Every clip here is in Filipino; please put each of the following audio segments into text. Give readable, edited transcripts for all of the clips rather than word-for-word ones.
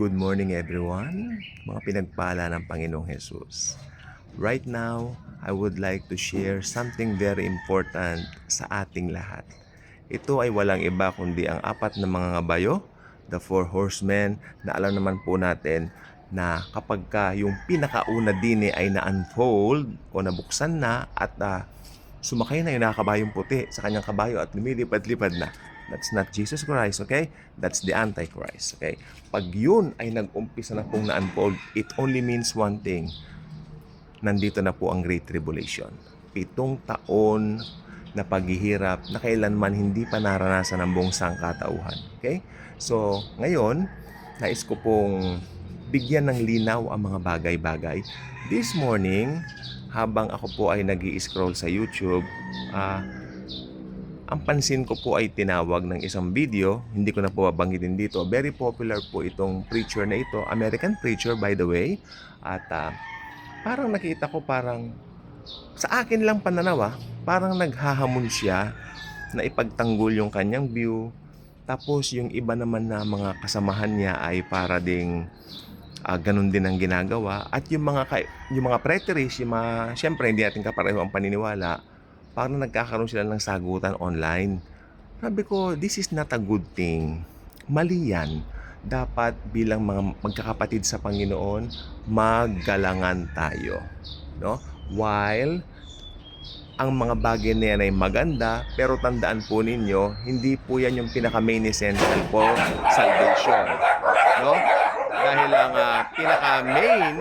Good morning everyone, mga pinagpala ng Panginoong Jesus. Right now, I would like to share something very important sa ating lahat. Ito ay walang iba kundi ang apat na mga ngabayo, the four horsemen, na alam naman po natin na kapag ka yung pinakauna din ay na-unfold o nabuksan na at sumakay na yung nakabayong puti sa kanyang kabayo at lumilipad-lipad na. That's not Jesus Christ, okay? That's the Antichrist, okay? Pag yun ay nag-umpisa na pong na-unfold, it only means one thing. Nandito na po ang Great Tribulation. 7 taon na paghihirap na kailanman hindi pa naranasan ng buong sangkatauhan. Okay? So, ngayon, nais ko pong bigyan ng linaw ang mga bagay-bagay. This morning, habang ako po ay nag-i-scroll sa YouTube, ang pansin ko po ay tinawag ng isang video, hindi ko na po babanggitin dito. Very popular po itong preacher na ito, American preacher by the way. At parang nakita ko sa akin lang pananaw, parang naghahamon siya na ipagtanggol yung kanyang view. Tapos yung iba naman na mga kasamahan niya ay para ding ganun din ang ginagawa. At yung mga preterists, syempre hindi natin kapareho ang paniniwala, parang nagkakaroon sila ng sagutan online. Sabi ko, this is not a good thing. Mali yan. Dapat bilang mga magkakapatid sa Panginoon, maggalangan tayo. No? While ang mga bagay na yan ay maganda, pero tandaan po ninyo, hindi po yan yung pinaka-main essential for salvation. No? Dahil ang pinaka-main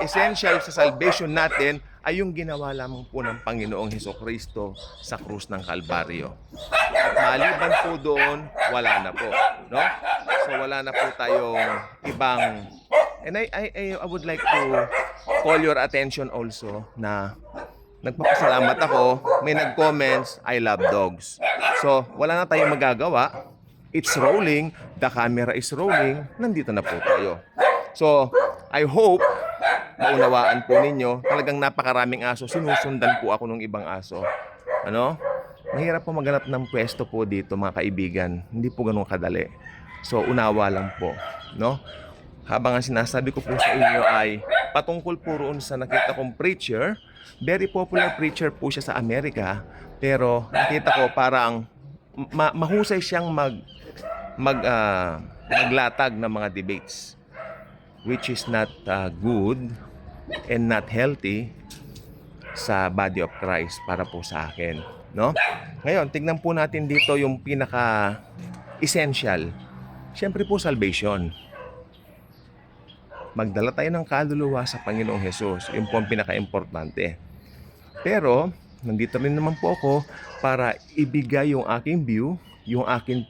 essential sa salvation natin ay yung ginawa lamang po ng Panginoong Hesukristo sa krus ng Kalbaryo. At maliban po doon, wala na po. No? So wala na po tayong ibang... And I would like to call your attention also na nagpapasalamat ako, may nag-comments, I love dogs. So wala na tayong magagawa. It's rolling, the camera is rolling, nandito na po tayo. So I hope maunawaan po ninyo, talagang napakaraming aso. Sinusundan po ako ng ibang aso. Ano? Mahirap po maghanap ng pwesto po dito, mga kaibigan. Hindi po ganun kadali. So, unawa lang po. No? Habang ang sinasabi ko po sa inyo ay patungkol po roon sa nakita kong preacher. Very popular preacher po siya sa Amerika. Pero nakita ko parang mahusay siyang maglatag ng mga debates, which is not good and not healthy sa body of Christ para po sa akin, no? Ngayon, tignan po natin dito yung pinaka-essential. Siyempre po, salvation. Magdala tayo ng kaluluwa sa Panginoong Jesus. Yun po ang pinaka-importante. Pero, nandito rin naman po ako para ibigay yung aking view, yung ating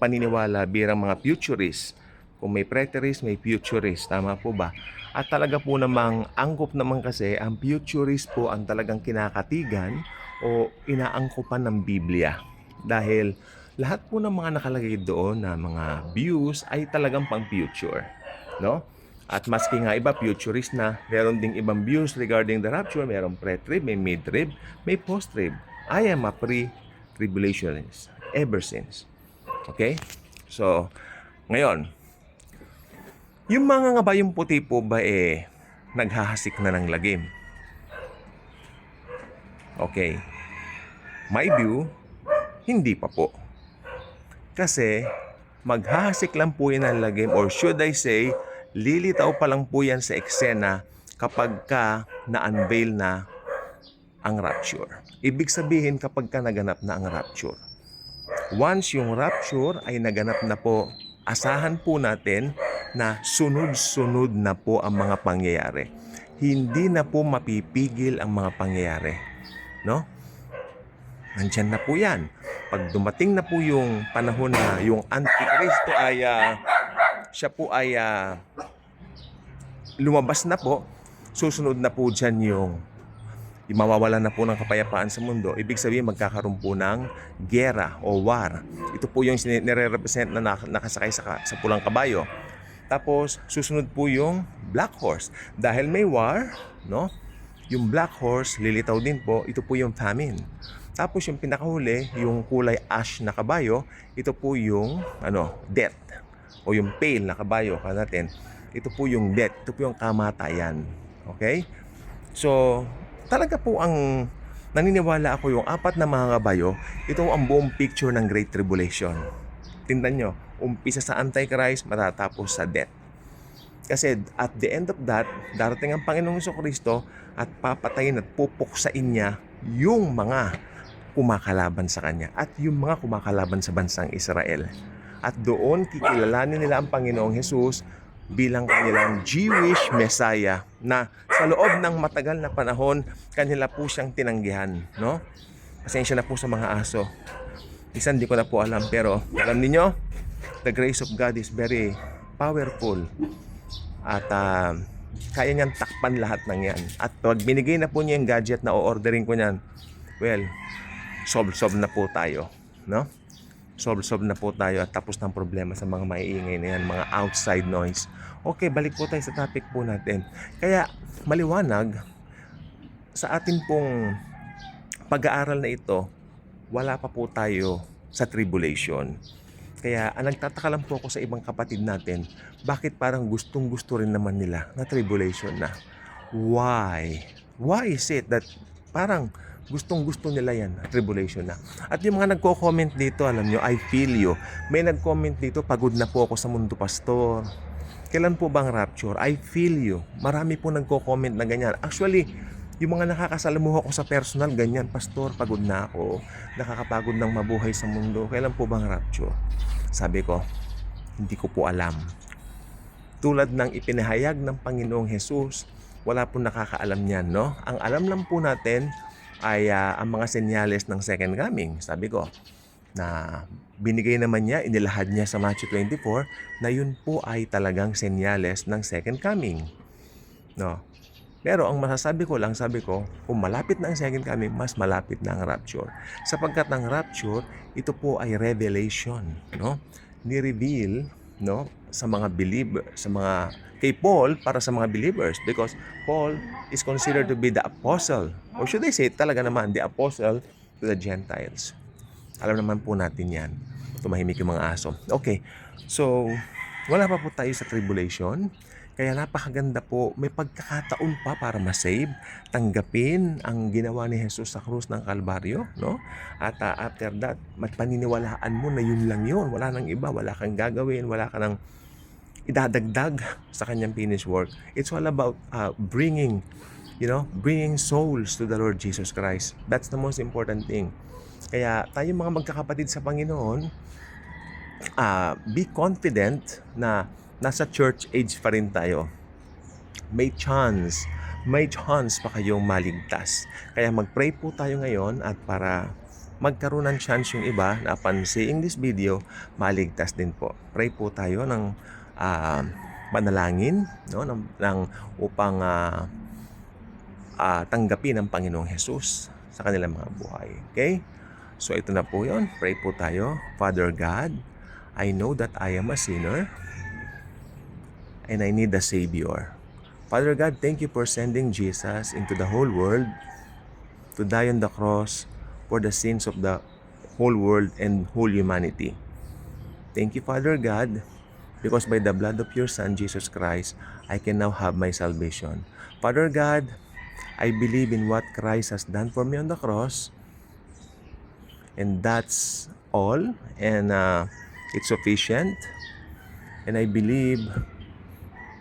paniniwala bilang mga futurists. Kung may preterist, may futurist. Tama po ba? At talaga po namang angkop naman kasi ang futurist po ang talagang kinakatigan o inaangkopan ng Biblia. Dahil lahat po ng mga nakalagay doon na mga views ay talagang pang future. No? At maski nga iba futurist na, meron ding ibang views regarding the rapture. Meron pre-trib, may mid-trib, may post-trib. I am a pre-tribulationist ever since. Okay? So, ngayon, yung mga ngabayong puti po ba naghahasik na ng lagim? Okay. My view, hindi pa po. Kasi maghahasik lang po yan ng lagim, or should I say, lilitaw pa lang po yan sa eksena kapag ka na-unveil na ang rapture. Ibig sabihin kapag ka naganap na ang rapture. Once yung rapture ay naganap na po, asahan po natin na sunod-sunod na po ang mga pangyayari. Hindi na po mapipigil ang mga pangyayari. No? Nandyan na po yan. Pag dumating na po yung panahon na yung Antikristo ay siya po ay lumabas na po, susunod na po dyan yung mawawala na po ng kapayapaan sa mundo. Ibig sabihin magkakaroon po ng gera o war. Ito po yung nire-represent na nakasakay sa pulang kabayo. Tapos susunod po yung black horse. Dahil may war, no? Yung black horse lilitaw din po, ito po yung famine. Tapos yung pinakahuli, yung kulay ash na kabayo, ito po yung death. o yung pale na kabayo ka natin, ito po yung death, ito po yung kamatayan. Okay? So, talaga po ang naniniwala ako yung apat na mga kabayo, ito ang buong picture ng Great Tribulation. Tingnan nyo, umpisa sa Antichrist, matatapos sa death. Kasi at the end of that, darating ang Panginoong Jesucristo at papatayin at pupuksain niya yung mga kumakalaban sa Kanya at yung mga kumakalaban sa bansang Israel. At doon kikilalanin nila ang Panginoong Jesus bilang kanilang Jewish Messiah na sa loob ng matagal na panahon, kanila po siyang tinanggihan. No? Pasensya na po sa mga aso. Isa hindi ko na po alam, pero alam niyo, the grace of God is very powerful. At kaya niyang takpan lahat ng yan. At pag binigay na po niya yung gadget na o-ordering ko niyan, well, solve na po tayo. No? Solve na po tayo at tapos ng problema sa mga maiingay na yan, mga outside noise. Okay, balik po tayo sa topic po natin. Kaya maliwanag sa atin pong pag-aaral na ito, wala pa po tayo sa tribulation. Kaya nagtataka lang po ako sa ibang kapatid natin, bakit parang gustong-gusto rin naman nila na tribulation na? Why? Why is it that parang gustong-gusto nila yan, tribulation na? At yung mga nagko-comment dito, alam nyo, I feel you. May nag-comment dito, pagod na po ako sa mundo, pastor. Kailan po bang rapture? I feel you. Marami po nagko-comment na ganyan. Actually, yung mga nakakasalamuha ko sa personal, ganyan, pastor, pagod na ako. Nakakapagod ng mabuhay sa mundo. Kailan po bang rapture? Sabi ko, hindi ko po alam. Tulad ng ipinahayag ng Panginoong Jesus, wala po nakakaalam niyan, no? Ang alam lang po natin ay ang mga senyales ng second coming. Sabi ko, na binigay naman niya, inilahad niya sa Matthew 24, na yun po ay talagang senyales ng second coming. No? Pero ang masasabi ko lang, sabi ko, kung malapit na ang second coming, mas malapit na ang rapture. Sapagkat ang rapture, ito po ay revelation, no? Ni-reveal, no, sa mga believer, sa mga kay Paul para sa mga believers, because Paul is considered to be the apostle, or should I say talaga naman the apostle to the Gentiles. Alam naman po natin 'yan. Tumahimik yung mga aso. Okay. So, wala pa po tayo sa tribulation. Kaya napakaganda po, may pagkakataon pa para ma-save, tanggapin ang ginawa ni Jesus sa krus ng Kalbaryo, no? At after that, magpaniniwalaan mo na yun lang yun. Wala nang iba, wala kang gagawin, wala ka nang idadagdag sa kanyang finished work. It's all about bringing souls to the Lord Jesus Christ. That's the most important thing. Kaya tayo mga magkakapatid sa Panginoon, be confident na nasa church age pa rin tayo. May chance pa kayong maligtas. Kaya mag-pray po tayo ngayon at para magkaroon ng chance yung iba na upon seeing this video, maligtas din po. Pray po tayo ng panalangin, no, upang tanggapin ng Panginoong Jesus sa kanilang mga buhay. Okay? So ito na po yun. Pray po tayo. Father God, I know that I am a sinner and I need a Savior. Father God, thank you for sending Jesus into the whole world to die on the cross for the sins of the whole world and whole humanity. Thank you, Father God, because by the blood of your Son, Jesus Christ, I can now have my salvation. Father God, I believe in what Christ has done for me on the cross, and that's all, and it's sufficient, and I believe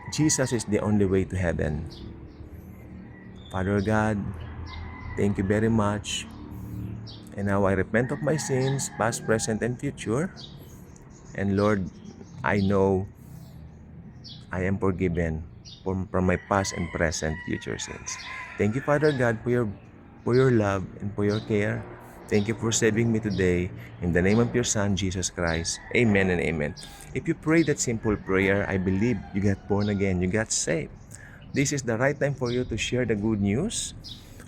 Jesus is the only way to heaven. Father God, thank you very much. And now I repent of my sins, past, present, and future. And Lord, I know I am forgiven from my past and present future sins. Thank you, Father God, for your love and for your care. Thank you for saving me today. In the name of your Son, Jesus Christ. Amen and amen. If you pray that simple prayer, I believe you got born again, you got saved. This is the right time for you to share the good news.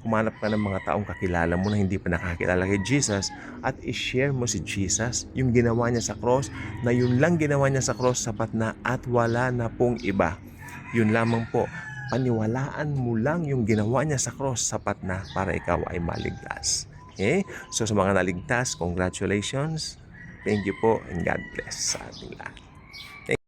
Humanap ka ng mga taong kakilala mo na hindi pa nakakilala kay Jesus at i-share mo si Jesus, yung ginawa niya sa cross, na yun lang ginawa niya sa cross, sapat na at wala na pong iba. Yun lamang po, paniwalaan mo lang yung ginawa niya sa cross, sapat na para ikaw ay maligtas. Okay? So sa mga naligtas, congratulations. Thank you po and God bless sa ating lahat.